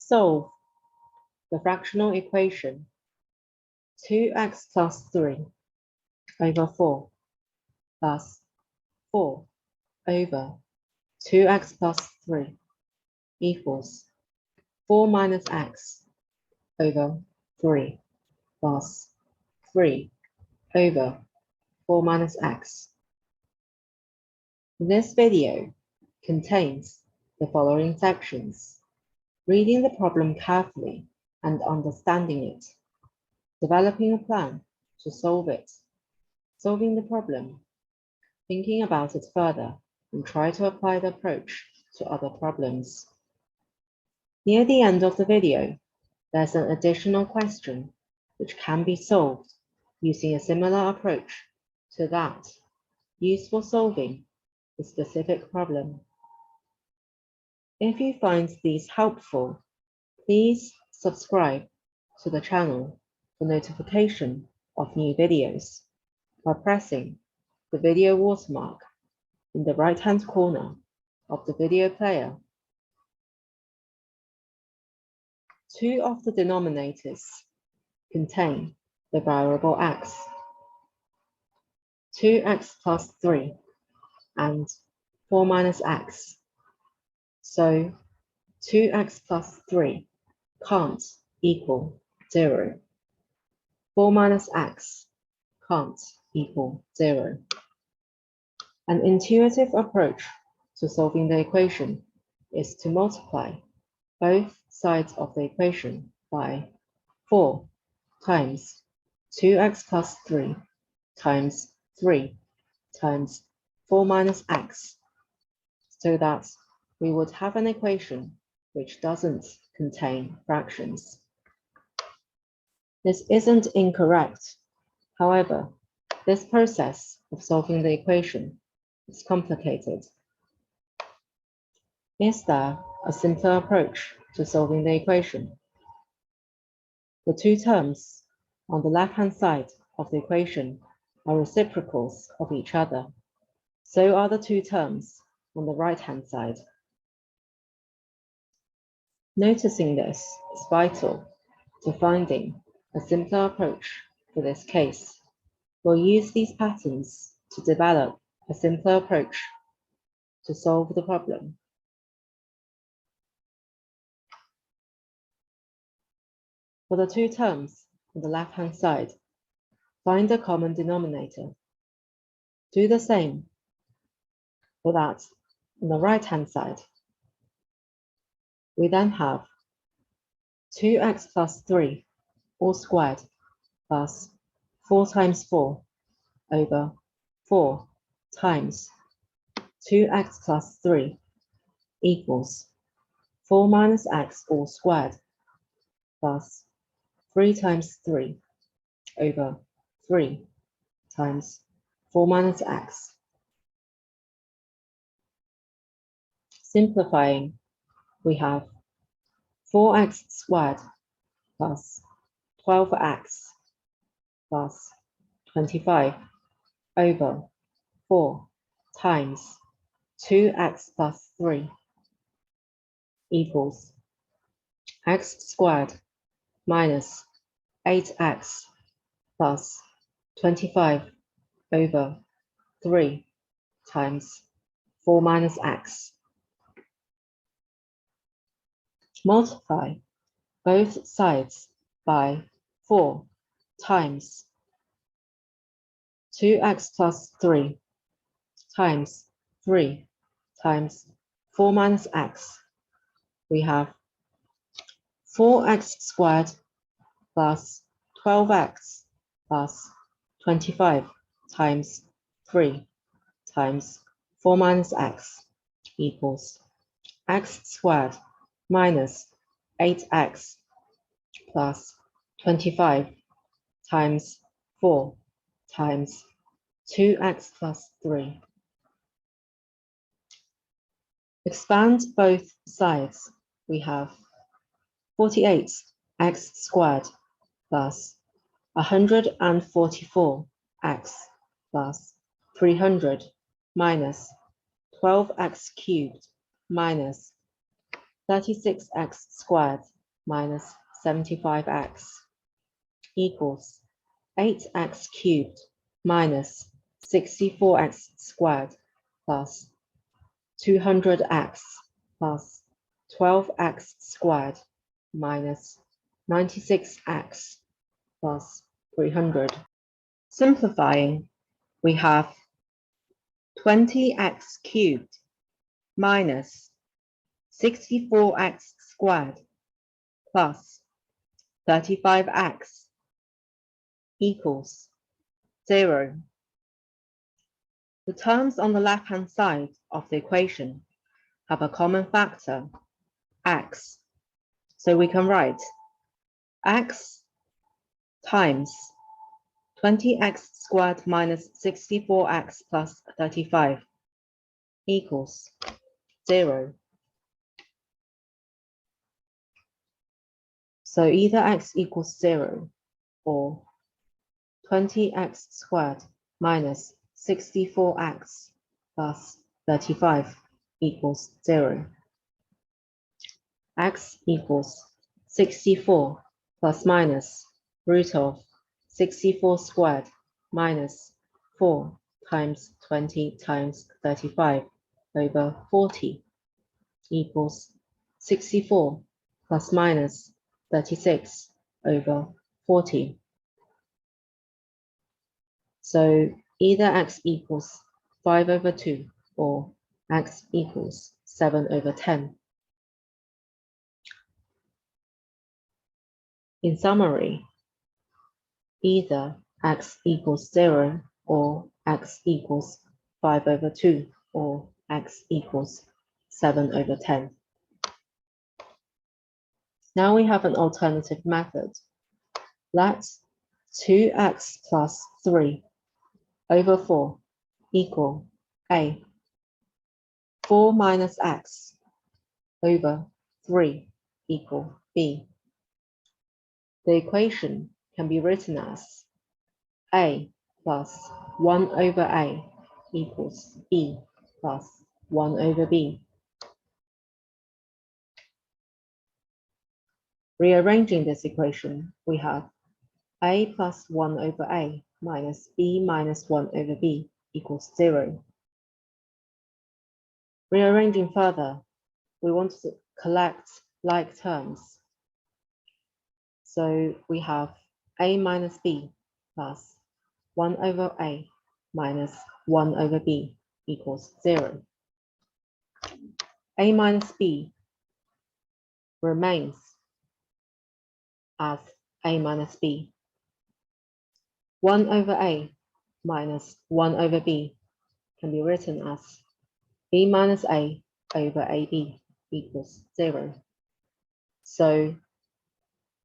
Solve the fractional equation 2x plus 3 over 4 plus 4 over 2x plus 3 equals 4 minus x over 3 plus 3 over 4 minus x. This video contains the following sections: reading the problem carefully and understanding it, developing a plan to solve it, solving the problem, thinking about it further, and try to apply the approach to other problems. Near the end of the video, there's an additional question which can be solved using a similar approach to that used for solving the specific problem. If you find these helpful, please subscribe to the channel for notification of new videos by pressing the video watermark in the right-hand corner of the video player. Two of the denominators contain the variable x, 2x plus 3 and 4 minus x. So 2x plus 3 can't equal 0. 4 minus x can't equal 0. An intuitive approach to solving the equation is to multiply both sides of the equation by 4 times 2x plus 3 times 3 times 4 minus x, so that we would have an equation which doesn't contain fractions. This isn't incorrect. However, this process of solving the equation is complicated. Is there a simpler approach to solving the equation? The two terms on the left-hand side of the equation are reciprocals of each other. So are the two terms on the right-hand side. Noticing this is vital to finding a simpler approach for this case. We'll use these patterns to develop a simpler approach to solve the problem. For the two terms on the left-hand side, find a common denominator. Do the same for that on the right-hand side. We then have 2x plus 3 all squared plus 4 times 4 over 4 times 2x plus 3 equals 4 minus x all squared plus 3 times 3 over 3 times 4 minus x. Simplifying, we have 4x squared plus 12x plus 25 over 4 times 2x plus 3 equals x squared minus 8x plus 25 over 3 times 4 minus x. Multiply both sides by 4 times 2x plus 3 times 3 times 4 minus x. We have 4x squared plus 12x plus 25 times 3 times 4 minus x equals x squared minus 8x plus 25 times 4 times 2x plus 3. Expand both sides. We have 48x squared plus 144x plus 300 minus 12x cubed minus 36x squared minus 75x equals 8x cubed minus 64x squared plus 200x plus 12x squared minus 96x plus 300. Simplifying, we have 20x cubed minus 64x squared plus 35x equals 0. The terms on the left-hand side of the equation have a common factor, x. So we can write x times 20x squared minus 64x plus 35 equals 0. So either x equals 0 or 20x squared minus 64x plus 35 equals 0. X equals 64 plus minus root of 64 squared minus 4 times 20 times 35 over 40 equals 64 plus minus 36 over 40. So either x equals 5 over 2 or x equals 7 over 10. In summary, either x equals 0 or x equals 5 over 2 or x equals 7 over 10. Now we have an alternative method. Let 2x plus 3 over 4 equal a. 4 minus x over 3 equal b. The equation can be written as a plus 1 over a equals b plus 1 over b. Rearranging this equation, we have a plus 1 over a minus b minus 1 over b equals 0. Rearranging further, we want to collect like terms. So we have a minus b plus 1 over a minus 1 over b equals 0. A minus b remains as a minus b. 1 over a minus 1 over b can be written as b minus a over ab equals 0. So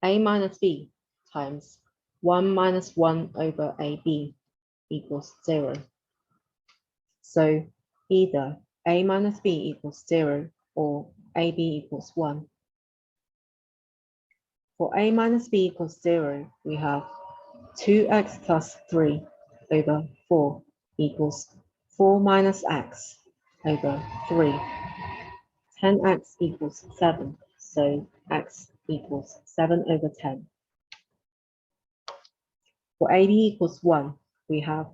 a minus b times 1 minus 1 over ab equals 0. So either a minus b equals 0 or ab equals 1. For a minus b equals 0, we have 2x plus 3 over 4 equals 4 minus x over 3. 10x equals 7, so x equals 7 over 10. For ab equals 1, we have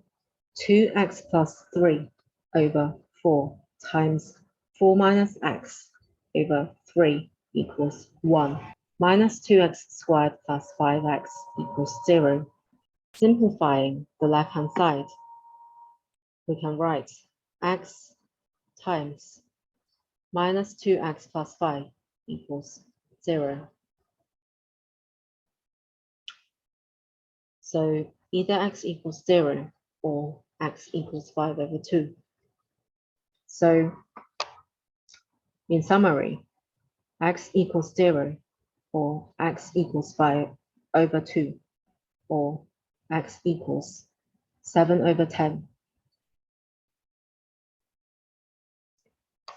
2x plus 3 over 4 times 4 minus x over 3 equals 1. Minus 2x squared plus 5x equals 0. Simplifying the left-hand side, we can write x times minus 2x plus 5 equals 0. So either x equals 0 or x equals 5 over 2. So in summary, x equals 0 or x equals 5 over 2 or x equals 7 over 10.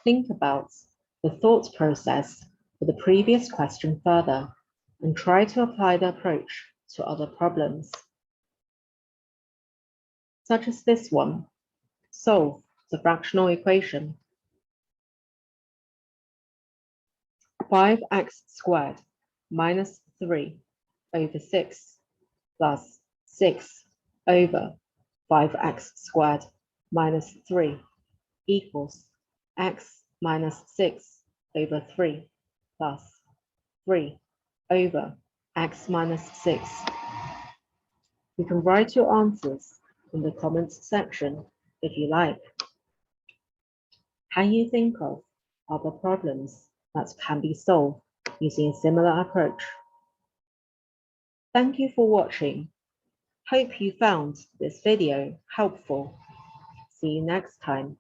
Think about the thought process for the previous question further and try to apply the approach to other problems. Such as this one, solve the fractional equation. 5x squared minus 3 over 6 plus 6 over 5x squared minus 3 equals x minus 6 over 3 plus 3 over x minus 6. You can write your answers in the comments section if you like. Can you think of other problems that can be solved using a similar approach? Thank you for watching. Hope you found this video helpful. See you next time.